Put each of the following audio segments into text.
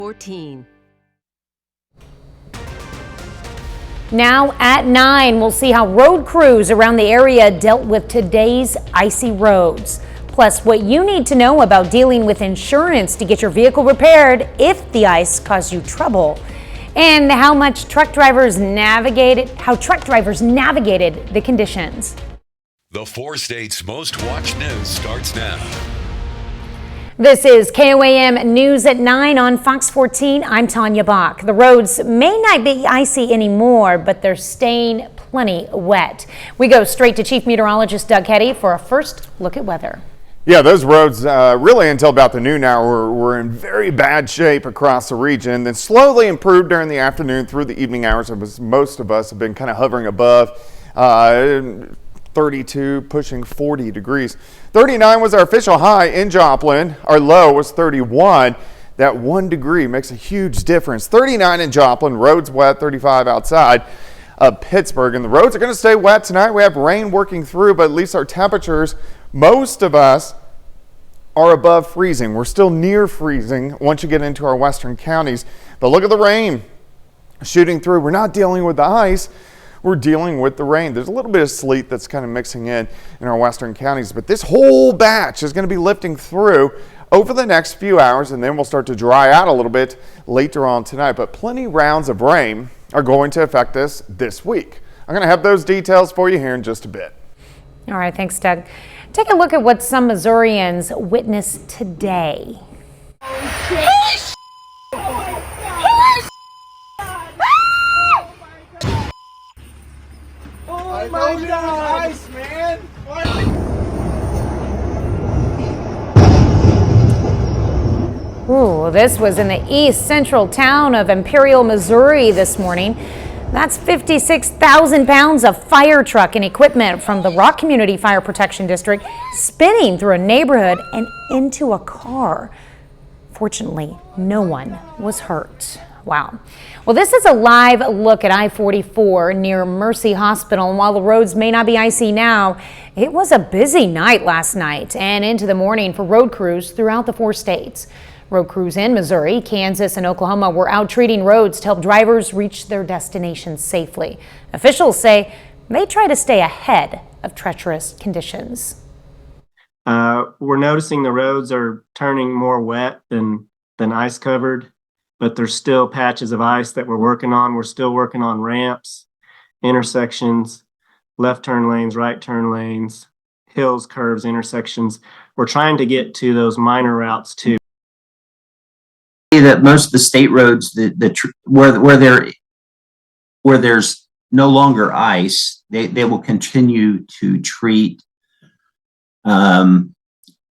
14. Now at 9, we'll see how road crews around the area dealt with today's icy roads. Plus, what you need to know about dealing with insurance to get your vehicle repaired if the ice caused you trouble. And how truck drivers navigated the conditions. The 4 states' most watched news starts now. This is KOAM News at 9 on Fox 14. I'm Tanya Bach. The roads may not be icy anymore, but they're staying plenty wet. We go straight to Chief Meteorologist Doug Hetty for a first look at weather. Yeah, those roads really until about the noon hour were in very bad shape across the region, then slowly improved during the afternoon through the evening hours. Most of us have been kind of hovering above 32, pushing 40 degrees. 39 was our official high in Joplin. Our low was 31. That 1 degree makes a huge difference. 39 in Joplin, roads wet, 35 outside of Pittsburgh. And the roads are going to stay wet tonight. We have rain working through, but at least our temperatures, most of us, are above freezing. We're still near freezing once you get into our western counties. But look at the rain shooting through. We're not dealing with the ice. We're dealing with the rain. There's a little bit of sleet that's kind of mixing in our western counties, but this whole batch is going to be lifting through over the next few hours, and then we'll start to dry out a little bit later on tonight. But plenty rounds of rain are going to affect us this week. I'm going to have those details for you here in just a bit. All right, thanks, Doug. Take a look at what some Missourians witnessed today. Oh my God! Ice, man! Ooh, this was in the east central town of Imperial, Missouri this morning. That's 56,000 pounds of fire truck and equipment from the Rock Community Fire Protection District spinning through a neighborhood and into a car. Fortunately, no one was hurt. Wow. Well, this is a live look at I-44 near Mercy Hospital. And while the roads may not be icy now, it was a busy night last night and into the morning for road crews throughout the 4 states. Road crews in Missouri, Kansas, and Oklahoma were out treating roads to help drivers reach their destinations safely. Officials say they try to stay ahead of treacherous conditions. We're noticing the roads are turning more wet than ice covered, but there's still patches of ice that we're working on. We're still working on ramps, intersections, left turn lanes, right turn lanes, hills, curves, intersections. We're trying to get to those minor routes too. That most of the state roads where there's no longer ice, they will continue to treat when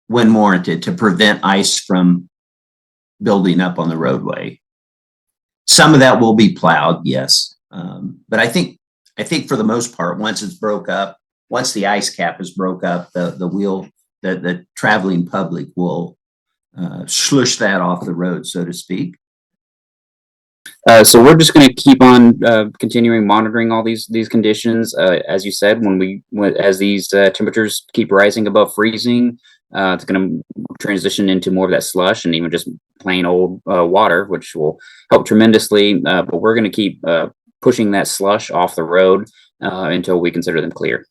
warranted to prevent ice from building up on the roadway. Some of that will be plowed, yes, but I think for the most part, once it's broke up, once the ice cap is broke up, the traveling public will slush that off the road, so to speak. So we're just going to keep on continuing monitoring all these conditions. As you said, as these temperatures keep rising above freezing, it's going to transition into more of that slush and even just plain old water, which will help tremendously. But we're going to keep pushing that slush off the road until we consider them clear.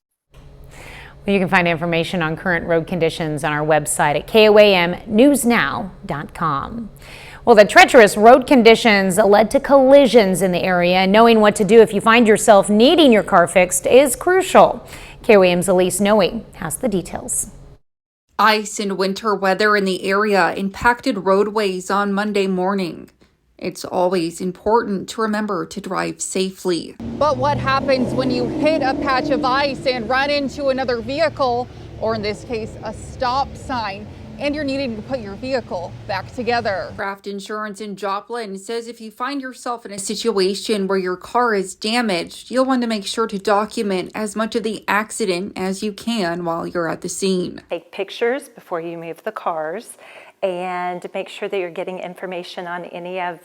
You can find information on current road conditions on our website at KOAMnewsnow.com. Well, the treacherous road conditions led to collisions in the area, and knowing what to do if you find yourself needing your car fixed is crucial. KOAM's Elise Noe has the details. Ice and winter weather in the area impacted roadways on Monday morning. It's always important to remember to drive safely. But what happens when you hit a patch of ice and run into another vehicle, or in this case, a stop sign, and you're needing to put your vehicle back together? Craft Insurance in Joplin says if you find yourself in a situation where your car is damaged, you'll want to make sure to document as much of the accident as you can while you're at the scene. Take pictures before you move the cars and make sure that you're getting information on any of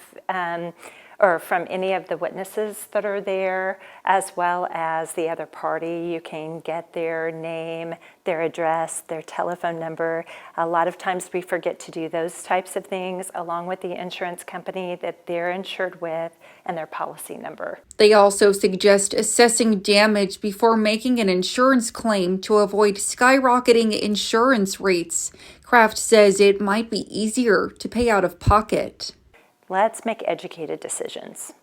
or from any of the witnesses that are there, as well as the other party. You can get their name, their address, their telephone number. A lot of times we forget to do those types of things, along with the insurance company that they're insured with and their policy number. They also suggest assessing damage before making an insurance claim to avoid skyrocketing insurance rates. Kraft says it might be easier to pay out of pocket. Let's make educated decisions.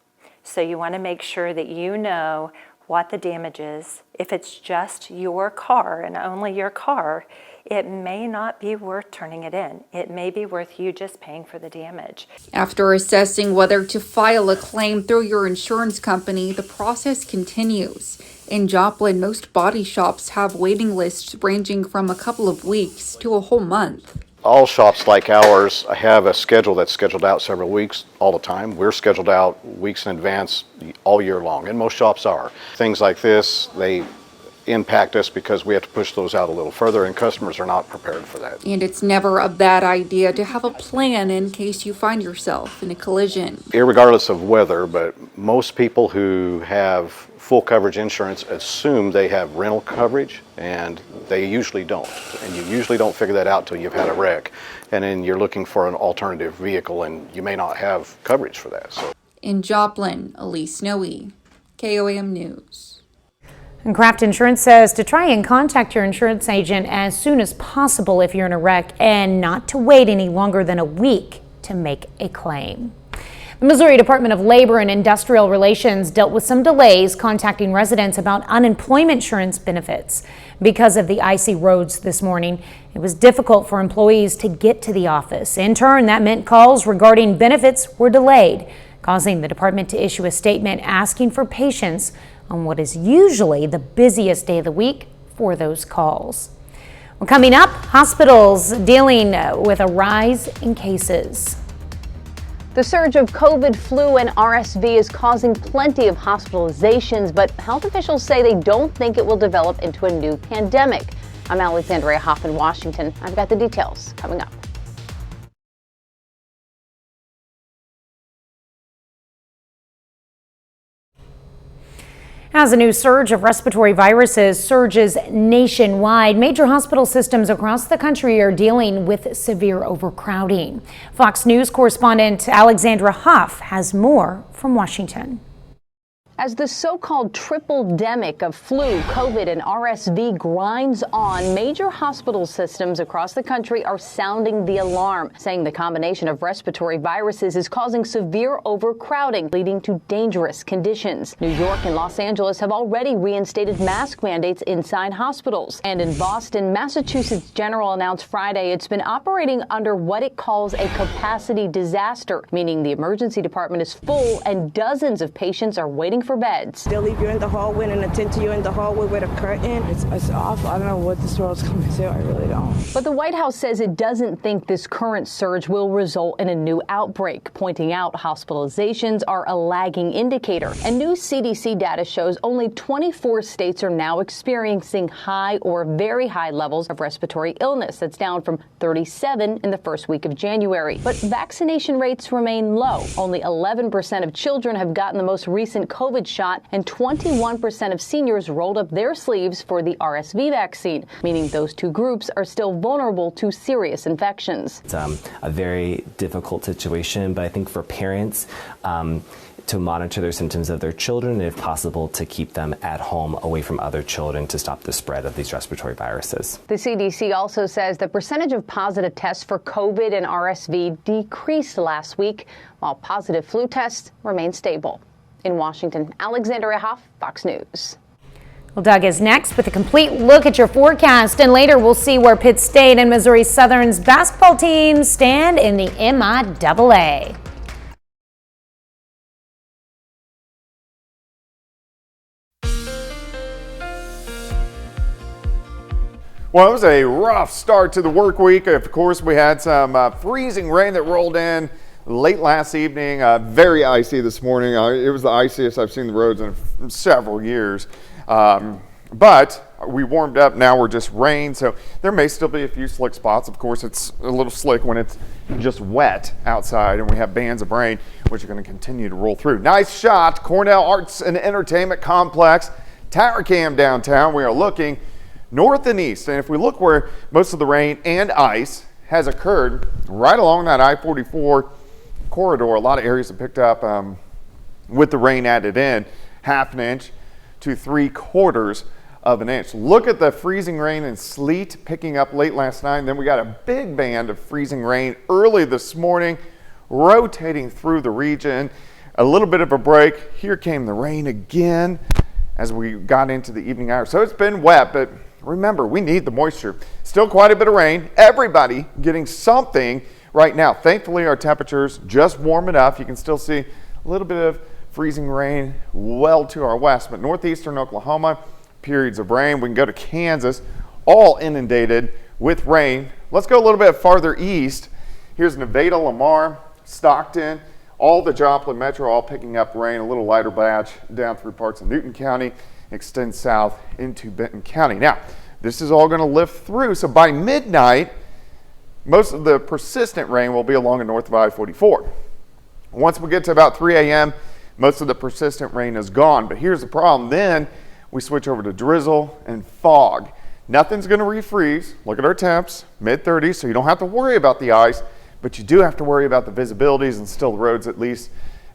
So you want to make sure that you know what the damage is. If it's just your car and only your car, it may not be worth turning it in. It may be worth you just paying for the damage. After assessing whether to file a claim through your insurance company, the process continues. In Joplin, most body shops have waiting lists ranging from a couple of weeks to a whole month. All shops like ours have a schedule that's scheduled out several weeks all the time. We're scheduled out weeks in advance all year long, and most shops are. Things like this, they impact us because we have to push those out a little further, and customers are not prepared for that. And it's never a bad idea to have a plan in case you find yourself in a collision. Irregardless of weather, but most people who have full coverage insurance assume they have rental coverage, and they usually don't. And you usually don't figure that out till you've had a wreck. And then you're looking for an alternative vehicle, and you may not have coverage for that. So. In Joplin, Elise Snowy, KOAM News. And Kraft Insurance says to try and contact your insurance agent as soon as possible if you're in a wreck, and not to wait any longer than a week to make a claim. The Missouri Department of Labor and Industrial Relations dealt with some delays contacting residents about unemployment insurance benefits. Because of the icy roads this morning, it was difficult for employees to get to the office. In turn, that meant calls regarding benefits were delayed, causing the department to issue a statement asking for patience on what is usually the busiest day of the week for those calls. Well, coming up, hospitals dealing with a rise in cases. The surge of COVID, flu, and RSV is causing plenty of hospitalizations, but health officials say they don't think it will develop into a new pandemic. I'm Alexandria Hoff in Washington. I've got the details coming up. As a new surge of respiratory viruses surges nationwide, major hospital systems across the country are dealing with severe overcrowding. Fox News correspondent Alexandra Hoff has more from Washington. As the so-called triple-demic of flu, COVID, and RSV grinds on, major hospital systems across the country are sounding the alarm, saying the combination of respiratory viruses is causing severe overcrowding, leading to dangerous conditions. New York and Los Angeles have already reinstated mask mandates inside hospitals. And in Boston, Massachusetts General announced Friday it's been operating under what it calls a capacity disaster, meaning the emergency department is full and dozens of patients are waiting for beds. They'll leave you in the hallway and attend to you in the hallway with a curtain. It's awful. I don't know what this world's coming to. I really don't. But the White House says it doesn't think this current surge will result in a new outbreak, pointing out hospitalizations are a lagging indicator. And new CDC data shows only 24 states are now experiencing high or very high levels of respiratory illness. That's down from 37 in the first week of January. But vaccination rates remain low. Only 11% of children have gotten the most recent COVID shot, and 21% of seniors rolled up their sleeves for the RSV vaccine, meaning those two groups are still vulnerable to serious infections. It's a very difficult situation, but I think for parents to monitor their symptoms of their children, and if possible, to keep them at home away from other children to stop the spread of these respiratory viruses. The CDC also says the percentage of positive tests for COVID and RSV decreased last week, while positive flu tests remain stable. In Washington, Alexandria Hoff, Fox News. Well, Doug is next with a complete look at your forecast, and later we'll see where Pitt State and Missouri Southern's basketball teams stand in the MIAA. Well, it was a rough start to the work week. Of course, we had some freezing rain that rolled in late last evening, very icy this morning. It was the iciest I've seen the roads in several years. But we warmed up, now we're just rain, so there may still be a few slick spots. Of course, it's a little slick when it's just wet outside and we have bands of rain, which are going to continue to roll through. Nice shot, Cornell Arts and Entertainment Complex, Tower Cam downtown. We are looking north and east, and if we look where most of the rain and ice has occurred, right along that I-44 corridor, a lot of areas have picked up with the rain added in, 1/2 inch to 3/4 of an inch. Look at the freezing rain and sleet picking up late last night. And then we got a big band of freezing rain early this morning, rotating through the region. A little bit of a break. Here came the rain again as we got into the evening hours. So it's been wet, but remember, we need the moisture. Still quite a bit of rain. Everybody getting something right now. Thankfully, our temperatures just warm enough. You can still see a little bit of freezing rain well to our west, but northeastern Oklahoma, periods of rain. We can go to Kansas, all inundated with rain. Let's go a little bit farther east. Here's Nevada, Lamar, Stockton, all the Joplin Metro, all picking up rain, a little lighter batch down through parts of Newton County, extends south into Benton County. Now, this is all going to lift through, so by midnight, most of the persistent rain will be along the north of I-44. Once we get to about 3 a.m., most of the persistent rain is gone, but here's the problem. Then we switch over to drizzle and fog. Nothing's going to refreeze. Look at our temps, mid-30s, so you don't have to worry about the ice, but you do have to worry about the visibilities and still the roads at least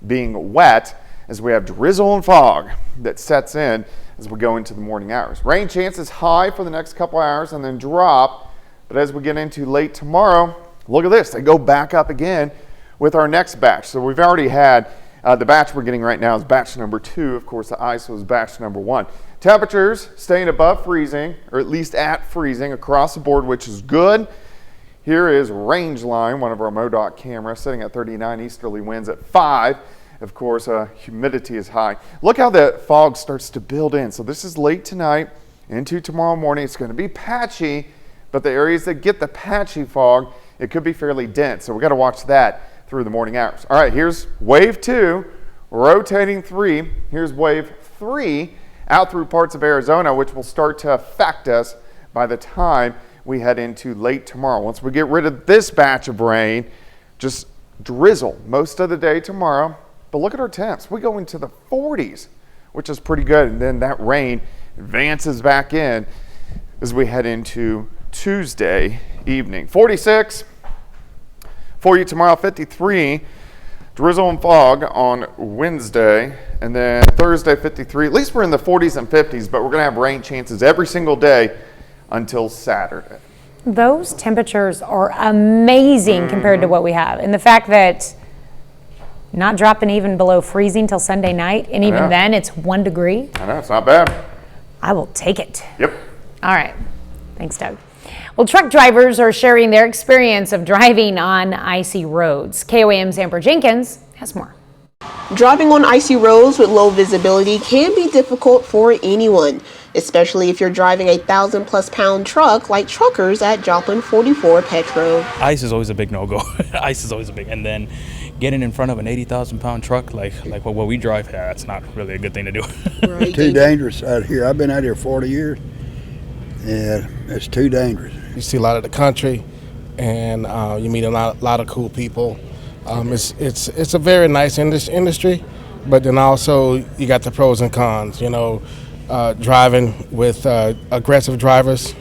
being wet as we have drizzle and fog that sets in as we go into the morning hours. Rain chances high for the next couple hours and then drop, but as we get into late tomorrow, look at this. They go back up again with our next batch. So we've already had the batch we're getting right now is batch number 2. Of course, the ice was batch number 1. Temperatures staying above freezing, or at least at freezing across the board, which is good. Here is range line, one of our MoDOT cameras, sitting at 39, easterly winds at 5. Of course, humidity is high. Look how the fog starts to build in. So this is late tonight into tomorrow morning. It's going to be patchy, but the areas that get the patchy fog, it could be fairly dense. So we got to watch that through the morning hours. All right, here's wave 2, rotating 3. Here's wave 3 out through parts of Arizona, which will start to affect us by the time we head into late tomorrow. Once we get rid of this batch of rain, just drizzle most of the day tomorrow. But look at our temps. We go into the 40s, which is pretty good. And then that rain advances back in as we head into Tuesday evening. 46 for you tomorrow, 53. Drizzle and fog on Wednesday, and then Thursday 53. At least we're in the 40s and 50s, but we're going to have rain chances every single day until Saturday. Those temperatures are amazing compared to what we have. And the fact that not dropping even below freezing till Sunday night, and even then it's 1 degree. I know, it's not bad. I will take it. Yep. All right. Thanks, Doug. Well, truck drivers are sharing their experience of driving on icy roads. KOAM's Amber Jenkins has more. Driving on icy roads with low visibility can be difficult for anyone, especially if you're driving a 1,000+ pound truck like truckers at Joplin 44 Petro. Ice is always a big no-go. Ice is always a big, and then getting in front of an 80,000 pound truck like what we drive, that's not really a good thing to do. Right. It's too dangerous out here. I've been out here 40 years. Yeah, it's too dangerous. You see a lot of the country, and you meet a lot of cool people. It's a very nice industry, but then also you got the pros and cons. You know, driving with aggressive drivers,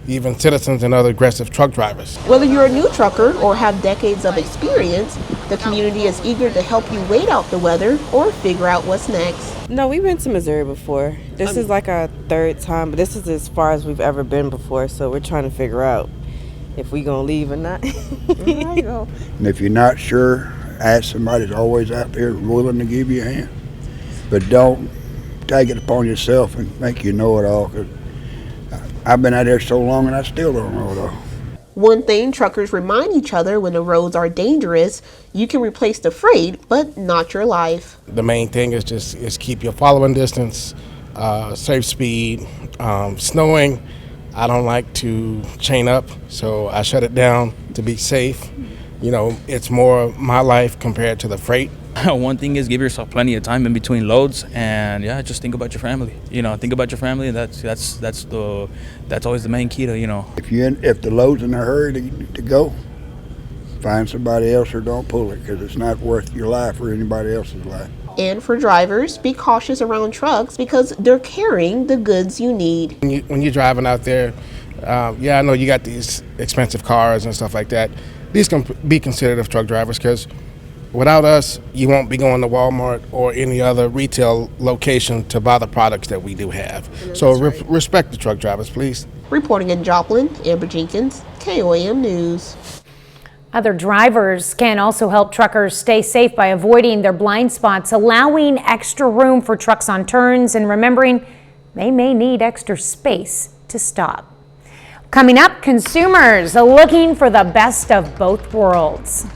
even citizens and other aggressive truck drivers. Whether you're a new trucker or have decades of experience, the community is eager to help you wait out the weather or figure out what's next. No, we've been to Missouri before. This is like our 3rd time, but this is as far as we've ever been before, so we're trying to figure out if we're going to leave or not. And if you're not sure, ask somebody that's always out there willing to give you a hand. But don't take it upon yourself and think you know it all, because I've been out there so long and I still don't know it all. One thing truckers remind each other when the roads are dangerous, you can replace the freight, but not your life. The main thing is keep your following distance, safe speed. Snowing, I don't like to chain up, so I shut it down to be safe. You know, it's more my life compared to the freight. One thing is give yourself plenty of time in between loads, and yeah, just think about your family. Think about your family, and that's always the main key to If the load's in a hurry to go, find somebody else or don't pull it, because it's not worth your life or anybody else's life. And for drivers, be cautious around trucks because they're carrying the goods you need. When you're driving out there, I know you got these expensive cars and stuff like that. These can be considered as truck drivers, because without us, you won't be going to Walmart or any other retail location to buy the products that we do have. So respect the truck drivers, please. Reporting in Joplin, Amber Jenkins, KOAM News. Other drivers can also help truckers stay safe by avoiding their blind spots, allowing extra room for trucks on turns, and remembering they may need extra space to stop. Coming up, consumers are looking for the best of both worlds.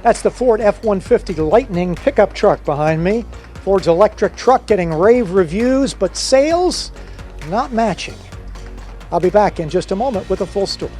That's the Ford F-150 Lightning pickup truck behind me. Ford's electric truck getting rave reviews, but sales not matching. I'll be back in just a moment with a full story.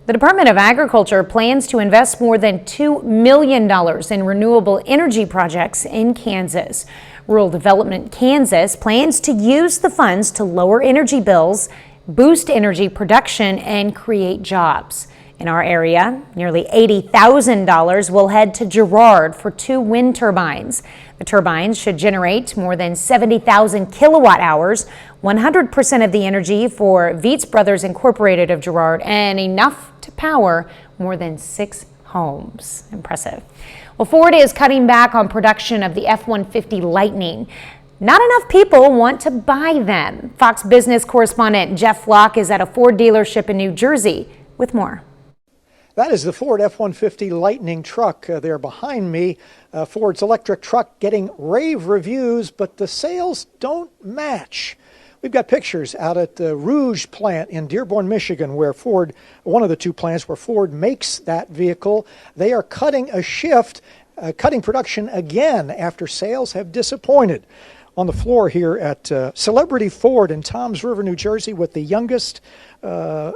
The Department of Agriculture plans to invest more than $2 million in renewable energy projects in Kansas. Rural Development Kansas plans to use the funds to lower energy bills, boost energy production, and create jobs. In our area, nearly $80,000 will head to Girard for 2 wind turbines. The turbines should generate more than 70,000 kilowatt hours, 100% of the energy for Vietz Brothers Incorporated of Girard, and enough to power more than 6 homes. Impressive. Well, Ford is cutting back on production of the F-150 Lightning. Not enough people want to buy them. Fox Business correspondent Jeff Flock is at a Ford dealership in New Jersey with more. That is the Ford F-150 Lightning truck there behind me. Ford's electric truck getting rave reviews, but the sales don't match. We've got pictures out at the Rouge plant in Dearborn, Michigan, where Ford, one of the 2 plants where Ford makes that vehicle. They are cutting a shift, cutting production again after sales have disappointed. On the floor here at Celebrity Ford in Toms River, New Jersey, with the youngest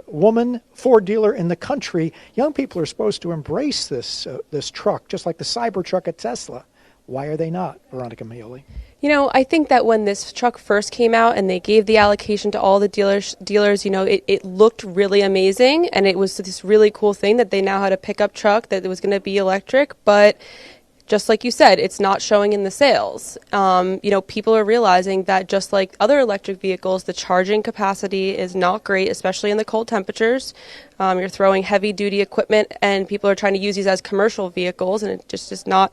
woman Ford dealer in the country. Young people are supposed to embrace this truck, just like the Cybertruck at Tesla. Why are they not, Veronica Maioli? I think that when this truck first came out and they gave the allocation to all the dealers, it looked really amazing, and it was this really cool thing that they now had a pickup truck that was going to be electric, but just like you said, it's not showing in the sales. People are realizing that just like other electric vehicles, the charging capacity is not great, especially in the cold temperatures. You're throwing heavy duty equipment, and people are trying to use these as commercial vehicles, and it just is not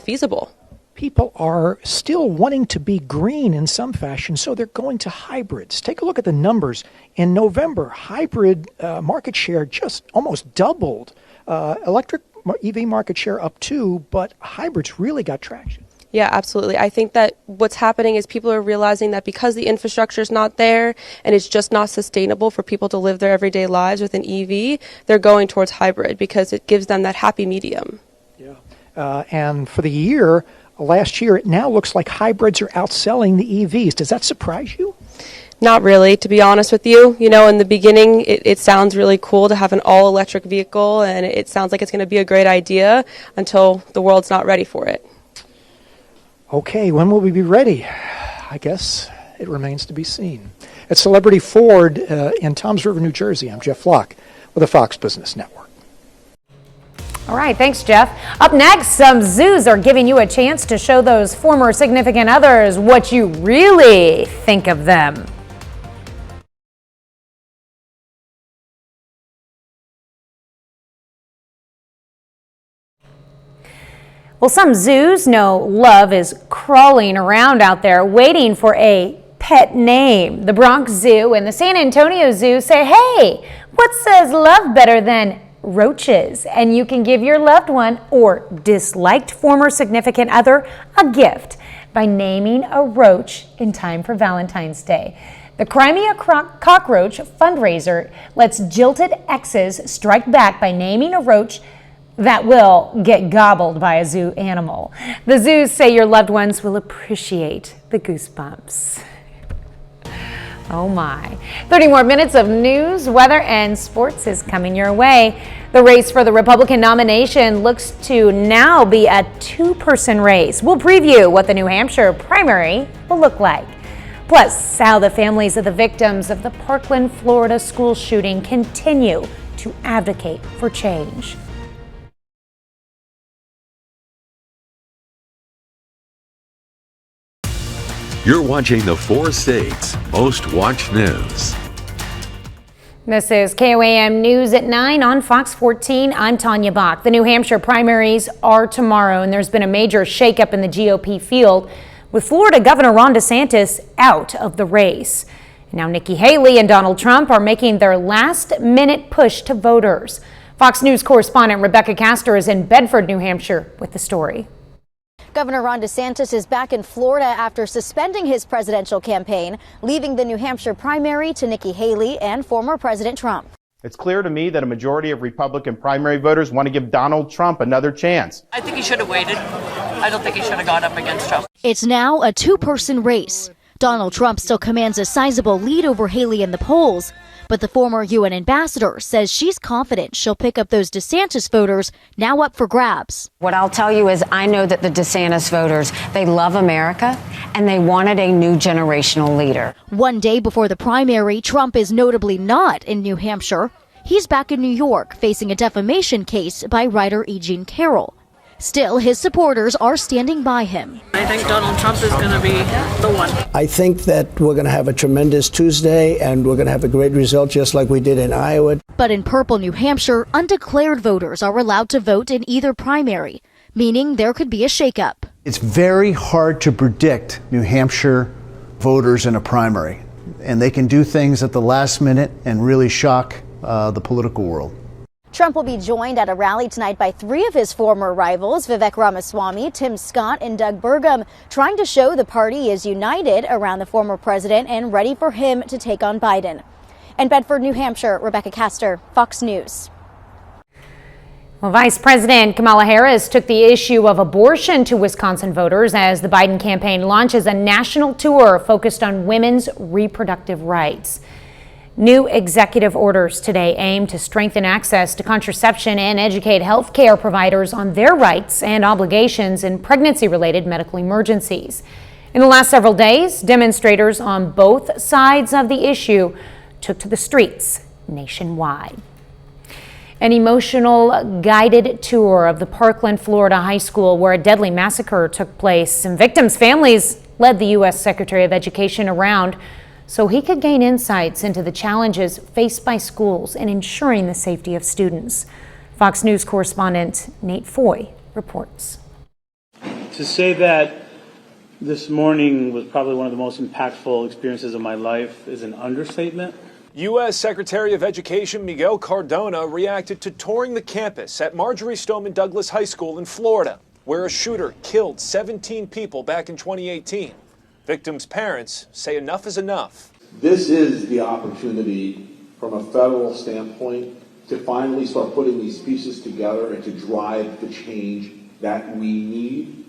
feasible. People are still wanting to be green in some fashion, so they're going to hybrids. Take a look at the numbers. In November, hybrid market share just almost doubled. Electric EV market share up too, but hybrids really got traction. Yeah, absolutely. I think that what's happening is people are realizing that because the infrastructure is not there and it's just not sustainable for people to live their everyday lives with an EV, they're going towards hybrid because it gives them that happy medium. Yeah. And for the year, last year, it now looks like hybrids are outselling the EVs. Does that surprise you? Not really, to be honest with you. In the beginning, it sounds really cool to have an all-electric vehicle, and it sounds like it's going to be a great idea until the world's not ready for it. Okay, when will we be ready? I guess it remains to be seen. At Celebrity Ford in Toms River, New Jersey, I'm Jeff Flock with the Fox Business Network. All right, thanks, Jeff. Up next, some zoos are giving you a chance to show those former significant others what you really think of them. Well, some zoos know love is crawling around out there waiting for a pet name. The Bronx Zoo and the San Antonio Zoo say, hey, what says love better than roaches? And you can give your loved one or disliked former significant other a gift by naming a roach in time for Valentine's Day. The Crimea Cockroach fundraiser lets jilted exes strike back by naming a roach that will get gobbled by a zoo animal. The zoos say your loved ones will appreciate the goosebumps. Oh my. 30 more minutes of news, weather, and sports is coming your way. The race for the Republican nomination looks to now be a two-person race. We'll preview what the New Hampshire primary will look like. Plus, how the families of the victims of the Parkland, Florida school shooting continue to advocate for change. You're watching the 4 states' most watched news. This is KOAM News at 9 on Fox 14. I'm Tanya Bach. The New Hampshire primaries are tomorrow, and there's been a major shakeup in the GOP field with Florida Governor Ron DeSantis out of the race. Now Nikki Haley and Donald Trump are making their last-minute push to voters. Fox News correspondent Rebecca Castor is in Bedford, New Hampshire with the story. Governor Ron DeSantis is back in Florida after suspending his presidential campaign, leaving the New Hampshire primary to Nikki Haley and former President Trump. It's clear to me that a majority of Republican primary voters want to give Donald Trump another chance. I think he should have waited. I don't think he should have gone up against Trump. It's now a two-person race. Donald Trump still commands a sizable lead over Haley in the polls, but the former UN ambassador says she's confident she'll pick up those DeSantis voters now up for grabs. What I'll tell you is I know that the DeSantis voters, they love America and they wanted a new generational leader. One day before the primary, Trump is notably not in New Hampshire. He's back in New York facing a defamation case by writer E. Jean Carroll. Still, his supporters are standing by him. I think Donald Trump is going to be the one. I think that we're going to have a tremendous Tuesday and we're going to have a great result just like we did in Iowa. But in purple New Hampshire, undeclared voters are allowed to vote in either primary, meaning there could be a shakeup. It's very hard to predict New Hampshire voters in a primary, and they can do things at the last minute and really shock the political world. Trump will be joined at a rally tonight by 3 of his former rivals, Vivek Ramaswamy, Tim Scott, and Doug Burgum, trying to show the party is united around the former president and ready for him to take on Biden. In Bedford, New Hampshire, Rebecca Castor, Fox News. Well, Vice President Kamala Harris took the issue of abortion to Wisconsin voters as the Biden campaign launches a national tour focused on women's reproductive rights. New executive orders today aim to strengthen access to contraception and educate health care providers on their rights and obligations in pregnancy-related medical emergencies. In the last several days, demonstrators on both sides of the issue took to the streets nationwide. An emotional guided tour of the Parkland, Florida high school where a deadly massacre took place, and victims' families led the U.S. Secretary of Education around so he could gain insights into the challenges faced by schools in ensuring the safety of students. Fox News correspondent Nate Foy reports. To say that this morning was probably one of the most impactful experiences of my life is an understatement. U.S. Secretary of Education Miguel Cardona reacted to touring the campus at Marjorie Stoneman Douglas High School in Florida, where a shooter killed 17 people back in 2018. Victims' parents say enough is enough. This is the opportunity from a federal standpoint to finally start putting these pieces together and to drive the change that we need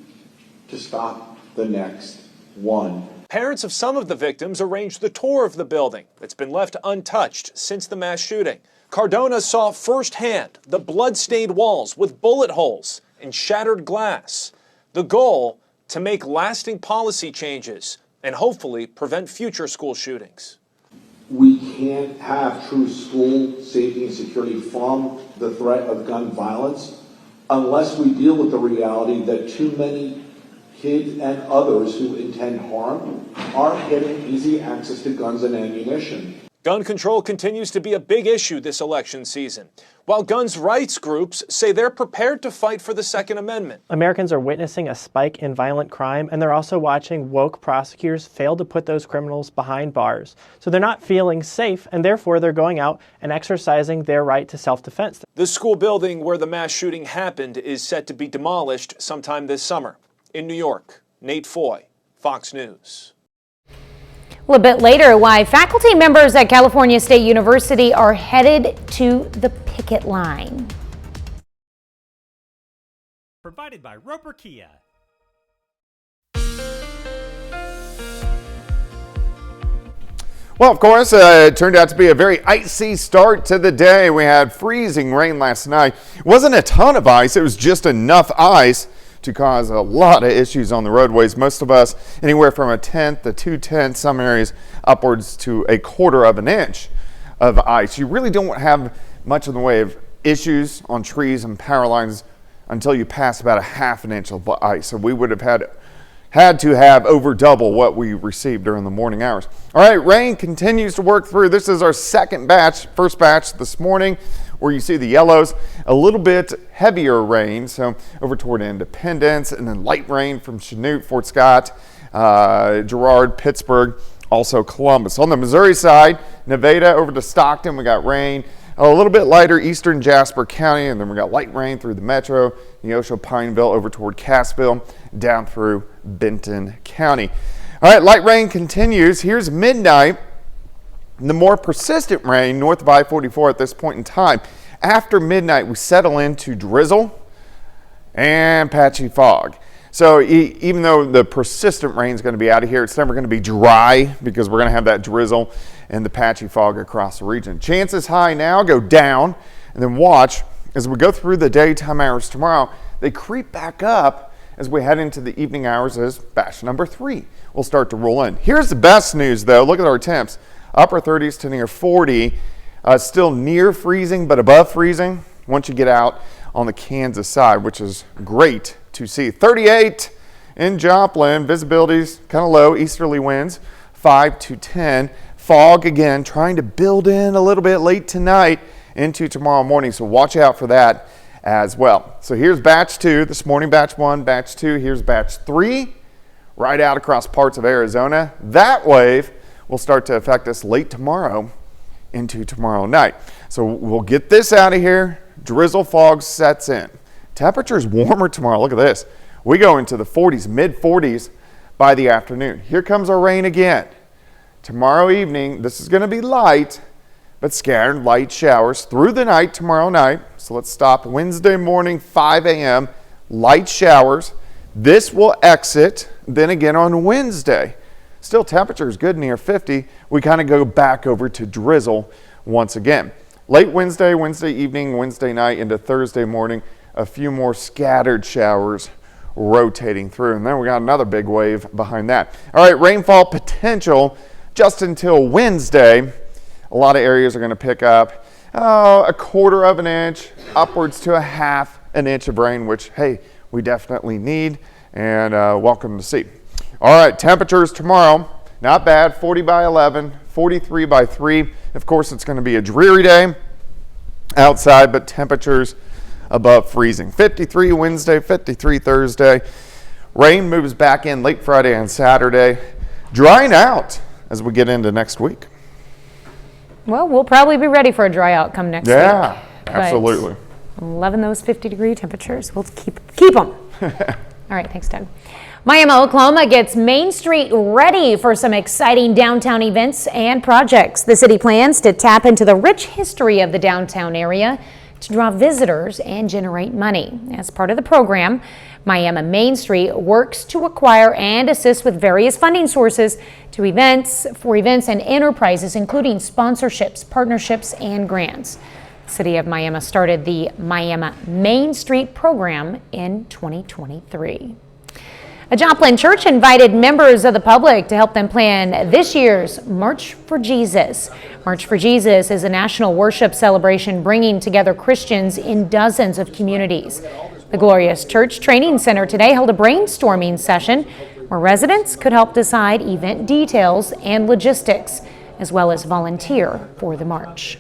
to stop the next one. Parents of some of the victims arranged the tour of the building that's been left untouched since the mass shooting. Cardona saw firsthand the blood-stained walls with bullet holes and shattered glass. The goal, to make lasting policy changes and hopefully prevent future school shootings. We can't have true school safety and security from the threat of gun violence unless we deal with the reality that too many kids and others who intend harm are getting easy access to guns and ammunition. Gun control continues to be a big issue this election season, while guns rights groups say they're prepared to fight for the Second Amendment. Americans are witnessing a spike in violent crime, and they're also watching woke prosecutors fail to put those criminals behind bars. So they're not feeling safe, and therefore they're going out and exercising their right to self-defense. The school building where the mass shooting happened is set to be demolished sometime this summer. In New York, Nate Foy, Fox News. A little bit later, why faculty members at California State University are headed to the picket line. Provided by Roper Kia. Well, of course, it turned out to be a very icy start to the day. We had freezing rain last night. It wasn't a ton of ice. It was just enough ice to cause a lot of issues on the roadways. Most of us, anywhere from 1/10 to 2/10, some areas upwards to 1/4 of an inch of ice. You really don't have much in the way of issues on trees and power lines until you pass about 1/2 inch of ice. So we would have had to have over double what we received during the morning hours. All right, rain continues to work through. This is our first batch this morning, where you see the yellows, a little bit heavier rain, so over toward Independence, and then light rain from Chanute, Fort Scott, Girard, Pittsburgh, also Columbus. On the Missouri side, Nevada over to Stockton, we got rain. A little bit lighter eastern Jasper County, and then we got light rain through the metro, Neosho, Pineville, over toward Cassville, down through Benton County. All right, light rain continues. Here's midnight. The more persistent rain north of I-44 at this point in time. After midnight, we settle into drizzle and patchy fog. So even though the persistent rain is going to be out of here, it's never going to be dry because we're going to have that drizzle and the patchy fog across the region. Chances high now go down, and then watch as we go through the daytime hours tomorrow. They creep back up as we head into the evening hours as batch number 3 will start to roll in. Here's the best news though. Look at our temps. Upper 30s to near 40, still near freezing but above freezing once you get out on the Kansas side, which is great to see. 38 in Joplin, visibility's kind of low, easterly winds 5 to 10. Fog again, trying to build in a little bit late tonight into tomorrow morning, so watch out for that as well. So here's batch 2, this morning batch 1, batch 2, here's batch 3, right out across parts of Arizona. That wave will start to affect us late tomorrow into tomorrow night. So we'll get this out of here. Drizzle fog sets in. Temperatures warmer tomorrow. Look at this. We go into the 40s, mid 40s by the afternoon. Here comes our rain again. Tomorrow evening, this is going to be light, but scattered light showers through the night tomorrow night. So let's stop Wednesday morning, 5 a.m., light showers. This will exit then again on Wednesday. Still temperatures good near 50. We kind of go back over to drizzle once again. Late Wednesday, Wednesday evening, Wednesday night into Thursday morning, a few more scattered showers rotating through. And then we got another big wave behind that. All right, rainfall potential just until Wednesday. A lot of areas are going to pick up 1/4 of an inch, upwards to 1/2 an inch of rain, which, hey, we definitely need and welcome to see. All right, temperatures tomorrow, not bad, 40 by 11, 43 by 3. Of course, it's going to be a dreary day outside, but temperatures above freezing. 53 Wednesday, 53 Thursday. Rain moves back in late Friday and Saturday, drying out as we get into next week. Well, we'll probably be ready for a dry out come next week. Yeah, absolutely. Loving those 50-degree temperatures. We'll keep them. All right, thanks, Doug. Miami, Oklahoma gets Main Street ready for some exciting downtown events and projects. The city plans to tap into the rich history of the downtown area to draw visitors and generate money. As part of the program, Miami Main Street works to acquire and assist with various funding sources for events and enterprises, including sponsorships, partnerships, and grants. The City of Miami started the Miami Main Street program in 2023. A Joplin church invited members of the public to help them plan this year's March for Jesus. March for Jesus is a national worship celebration bringing together Christians in dozens of communities. The Glorious Church Training Center today held a brainstorming session where residents could help decide event details and logistics, as well as volunteer for the march.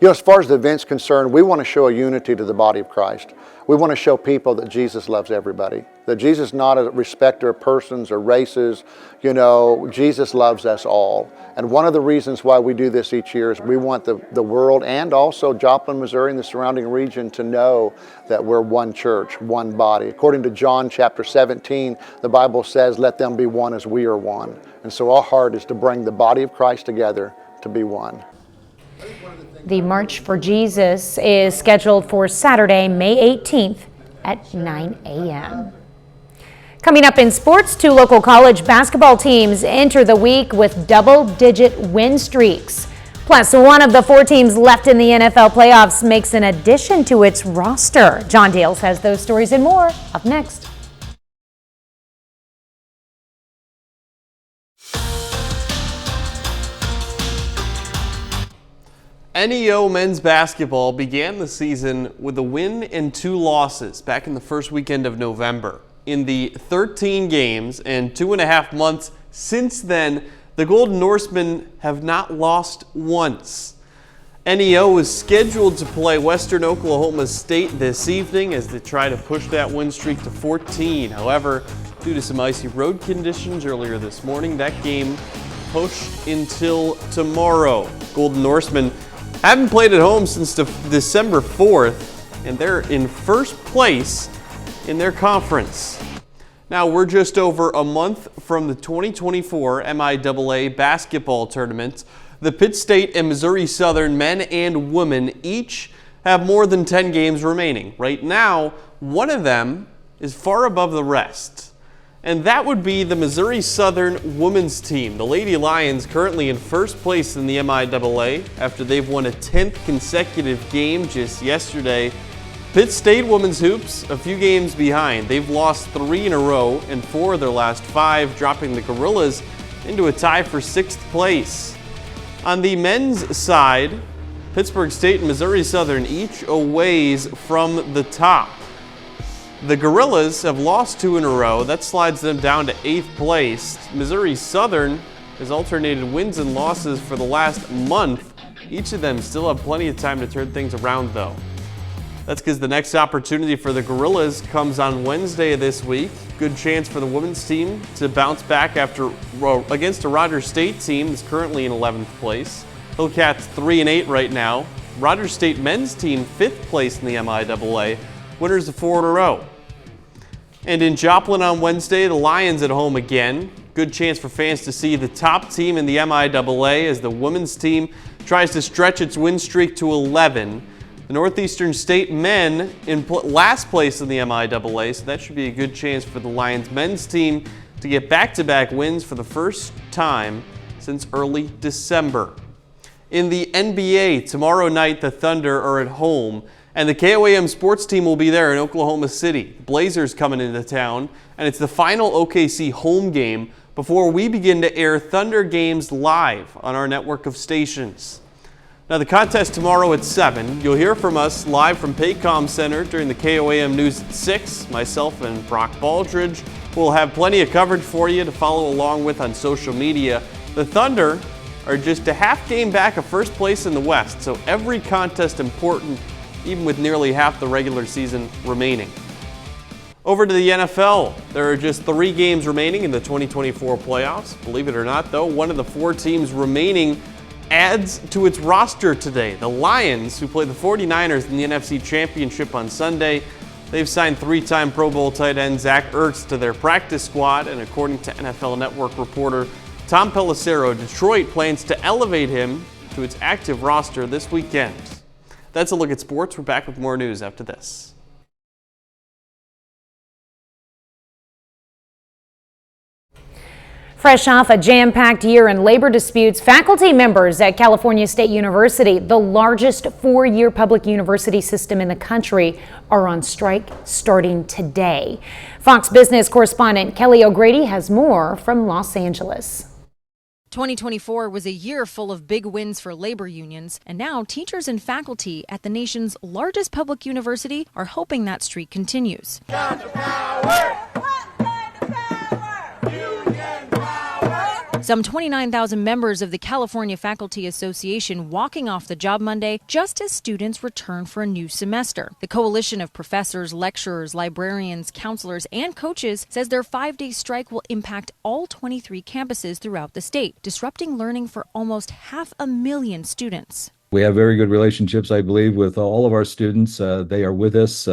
You know, as far as the event's concerned, we want to show a unity to the body of Christ. We want to show people that Jesus loves everybody, that Jesus is not a respecter of persons or races. You know, Jesus loves us all. And one of the reasons why we do this each year is we want the world and also Joplin, Missouri and the surrounding region to know that we're one church, one body. According to John chapter 17, the Bible says, let them be one as we are one. And so our heart is to bring the body of Christ together to be one. The March for Jesus is scheduled for Saturday, May 18th at 9 a.m. Coming up in sports, 2 local college basketball teams enter the week with double-digit win streaks. Plus, one of the 4 teams left in the NFL playoffs makes an addition to its roster. John Dales has those stories and more up next. NEO men's basketball began the season with a win and 2 losses back in the first weekend of November. In the 13 games and 2.5 months since then, the Golden Norsemen have not lost once. NEO is scheduled to play Western Oklahoma State this evening as they try to push that win streak to 14. However, due to some icy road conditions earlier this morning, that game pushed until tomorrow. Golden Norsemen haven't played at home since December 4th, and they're in first place in their conference. Now, we're just over a month from the 2024 MIAA basketball tournament. The Pitt State and Missouri Southern men and women each have more than 10 games remaining. Right now, one of them is far above the rest, and that would be the Missouri Southern women's team. The Lady Lions currently in first place in the MIAA after they've won a 10th consecutive game just yesterday. Pitt State women's hoops a few games behind. They've lost 3 in a row and 4 of their last 5, dropping the Gorillas into a tie for 6th place. On the men's side, Pittsburgh State and Missouri Southern each a ways from the top. The Gorillas have lost 2 in a row. That slides them down to 8th place. Missouri Southern has alternated wins and losses for the last month. Each of them still have plenty of time to turn things around, though. That's because the next opportunity for the Gorillas comes on Wednesday of this week. Good chance for the women's team to bounce back against a Rogers State team that's currently in 11th place. Hillcats 3-8 right now. Rogers State men's team 5th place in the MIAA. Winners of 4 in a row. And in Joplin on Wednesday, the Lions at home again. Good chance for fans to see the top team in the MIAA as the women's team tries to stretch its win streak to 11. The Northeastern State men in last place in the MIAA, so that should be a good chance for the Lions men's team to get back-to-back wins for the first time since early December. In the NBA, tomorrow night the Thunder are at home, and the KOAM sports team will be there in Oklahoma City. The Blazers coming into town, and it's the final OKC home game before we begin to air Thunder games live on our network of stations. Now, the contest tomorrow at 7. You'll hear from us live from Paycom Center during the KOAM News at 6. Myself and Brock Baldridge will have plenty of coverage for you to follow along with on social media. The Thunder are just a half game back of first place in the West, so every contest important, even with nearly half the regular season remaining. Over to the NFL, there are just 3 games remaining in the 2024 playoffs. Believe it or not, though, one of the 4 teams remaining adds to its roster today. The Lions, who play the 49ers in the NFC Championship on Sunday, they've signed 3-time Pro Bowl tight end Zach Ertz to their practice squad, and according to NFL Network reporter Tom Pelissero, Detroit plans to elevate him to its active roster this weekend. That's a look at sports. We're back with more news after this. Fresh off a jam-packed year in labor disputes, faculty members at California State University, the largest 4-year public university system in the country, are on strike starting today. Fox Business correspondent Kelly O'Grady has more from Los Angeles. 2024 was a year full of big wins for labor unions, and now teachers and faculty at the nation's largest public university are hoping that streak continues. Some 29,000 members of the California Faculty Association walking off the job Monday just as students return for a new semester. The coalition of professors, lecturers, librarians, counselors, and coaches says their 5-day strike will impact all 23 campuses throughout the state, disrupting learning for almost 500,000 students. We have very good relationships, I believe, with all of our students. They are with us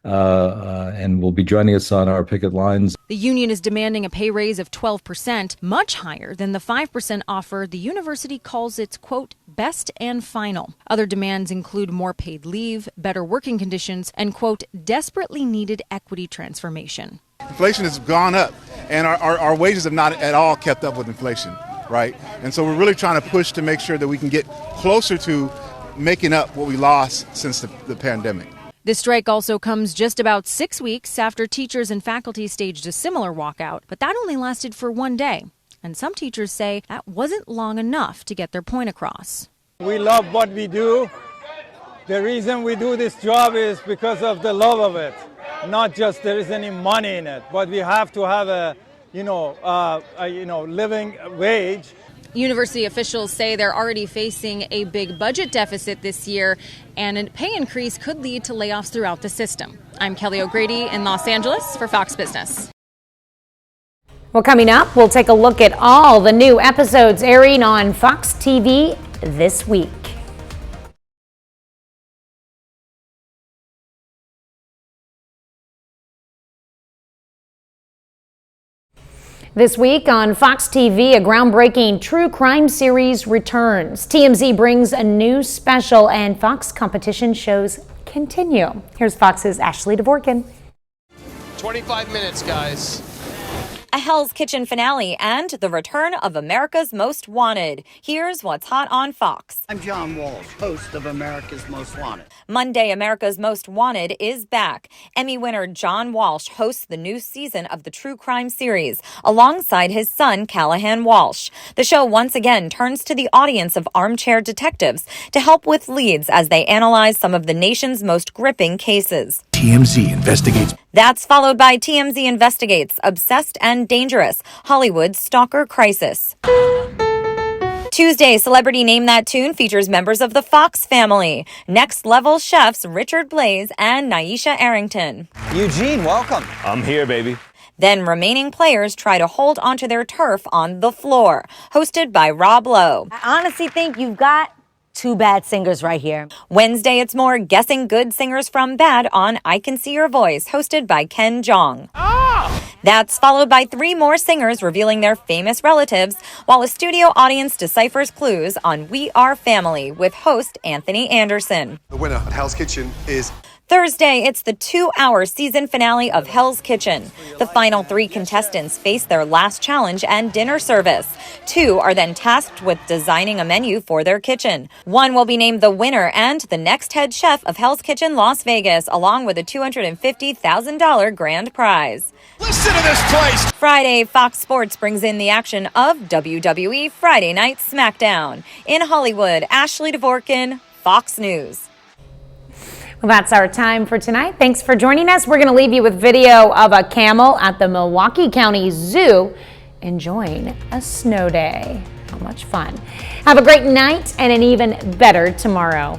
and will be joining us on our picket lines. The union is demanding a pay raise of 12%, much higher than the 5% offer the university calls its, quote, best and final. Other demands include more paid leave, better working conditions, and, quote, desperately needed equity transformation. Inflation has gone up, and our wages have not at all kept up with inflation, right? And so we're really trying to push to make sure that we can get closer to making up what we lost since the pandemic. The strike also comes just about 6 weeks after teachers and faculty staged a similar walkout, but that only lasted for one day. And some teachers say that wasn't long enough to get their point across. We love what we do. The reason we do this job is because of the love of it. Not just there is any money in it, but we have to have a living wage. University officials say they're already facing a big budget deficit this year, and a pay increase could lead to layoffs throughout the system. I'm Kelly O'Grady in Los Angeles for Fox Business. Well, coming up, we'll take a look at all the new episodes airing on Fox TV this week. This week on Fox TV, a groundbreaking true crime series returns. TMZ brings a new special and Fox competition shows continue. Here's Fox's Ashley Dvorkin. 25 minutes, guys. A Hell's Kitchen finale and the return of America's Most Wanted. Here's what's hot on Fox. I'm John Walsh, host of America's Most Wanted. Monday, America's Most Wanted is back. Emmy winner John Walsh hosts the new season of the true crime series alongside his son, Callahan Walsh. The show once again turns to the audience of armchair detectives to help with leads as they analyze some of the nation's most gripping cases. TMZ investigates. That's followed by TMZ investigates Obsessed and Dangerous, Hollywood's stalker crisis. Tuesday, Celebrity Name That Tune features members of the Fox family. Next Level chefs Richard Blais and Nyesha Arrington. Eugene, welcome. I'm here, baby. Then remaining players try to hold onto their turf on The Floor, hosted by Rob Lowe. I honestly think you've got two bad singers right here. Wednesday, it's more Guessing Good Singers from Bad on I Can See Your Voice, hosted by Ken Jeong. That's followed by 3 more singers revealing their famous relatives, while a studio audience deciphers clues on We Are Family with host Anthony Anderson. The winner at Hell's Kitchen is... Thursday, it's the 2-hour season finale of Hell's Kitchen. The final 3 contestants face their last challenge and dinner service. 2 are then tasked with designing a menu for their kitchen. 1 will be named the winner and the next head chef of Hell's Kitchen Las Vegas, along with a $250,000 grand prize. Listen to this place! Friday, Fox Sports brings in the action of WWE Friday Night SmackDown. In Hollywood, Ashley Dvorkin, Fox News. Well, that's our time for tonight. Thanks for joining us. We're going to leave you with video of a camel at the Milwaukee County Zoo enjoying a snow day. How much fun. Have a great night and an even better tomorrow.